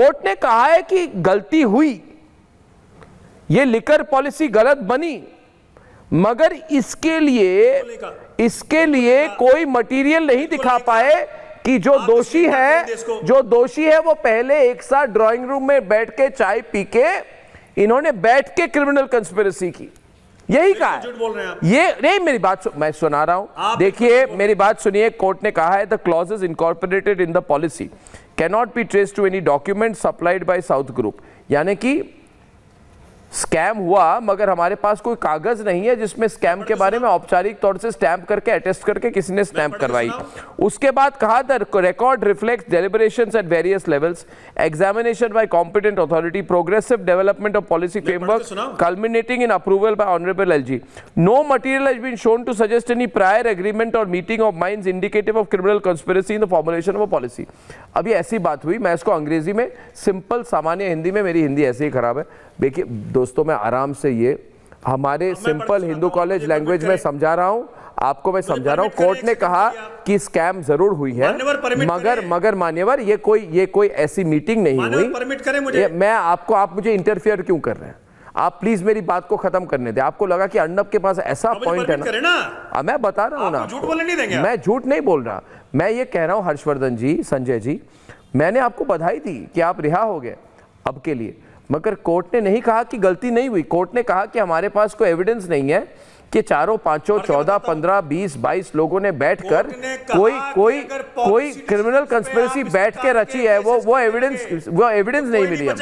Court ने कहा है कि गलती हुई, ये लिकर पॉलिसी गलत बनी, मगर इसके लिए कोई मटेरियल नहीं दिखा पाए कि जो दोषी है वो पहले एक साथ ड्राइंग रूम में बैठ के चाय पी के इन्होंने बैठ के क्रिमिनल कंस्पिरेसी की, यही कहा है। बोल रहे हैं आप। ये नहीं, मेरी बात मैं सुना रहा हूं, देखिए मेरी बात सुनिए। कोर्ट ने कहा है the clauses incorporated in the policy can not be traced to any document supplied by South Group, यानी कि स्कैम हुआ मगर हमारे पास कोई कागज नहीं है जिसमें स्कैम के बारे में औपचारिक तौर से स्टैंप करके अटेस्ट करके किसी ने स्टैंप करवाई। उसके बाद कहा the record reflects deliberations at various levels, examination by competent authority, progressive development of policy framework culminating in approval by Honorable LG. No material has been shown to suggest any prior agreement or meeting of minds indicative of criminal conspiracy in the formulation of a policy. अब ये ऐसी बात हुई, मैं इसको अंग्रेजी में simple सामान्य हिंदी में, मेरी हिंदी ऐसे ही खराब है, देखिए दोस्तों मैं आराम से ये हमारे सिंपल हिंदू कॉलेज लैंग्वेज में समझा रहा हूं, आपको मैं समझा रहा हूं। कोर्ट ने कहा कि स्कैम जरूर हुई है, मगर मान्यवर ये कोई ऐसी मीटिंग नहीं हुई। परमिट करें मुझे, मैं आप मुझे इंटरफियर क्यों कर रहे हैं? आप प्लीज मेरी बात को खत्म करने दें। आपको लगा कि अर्नब के पास ऐसा पॉइंट है ना, मैं बता रहा हूं ना, झूठ बोलने नहीं देंगे। मैं झूठ नहीं बोल रहा, मैं ये कह रहा हूं हर्षवर्धन जी, संजय जी, मैंने आपको बधाई दी कि आप रिहा हो गए अब के लिए, मगर कोर्ट ने नहीं कहा कि गलती नहीं हुई। कोर्ट ने कहा कि हमारे पास कोई एविडेंस नहीं है कि चारों पांचों 14 15 20 22 लोगों ने बैठकर कोई क्रिमिनल कंस्पिरेसी बैठ के रची है, वो एविडेंस नहीं मिली है।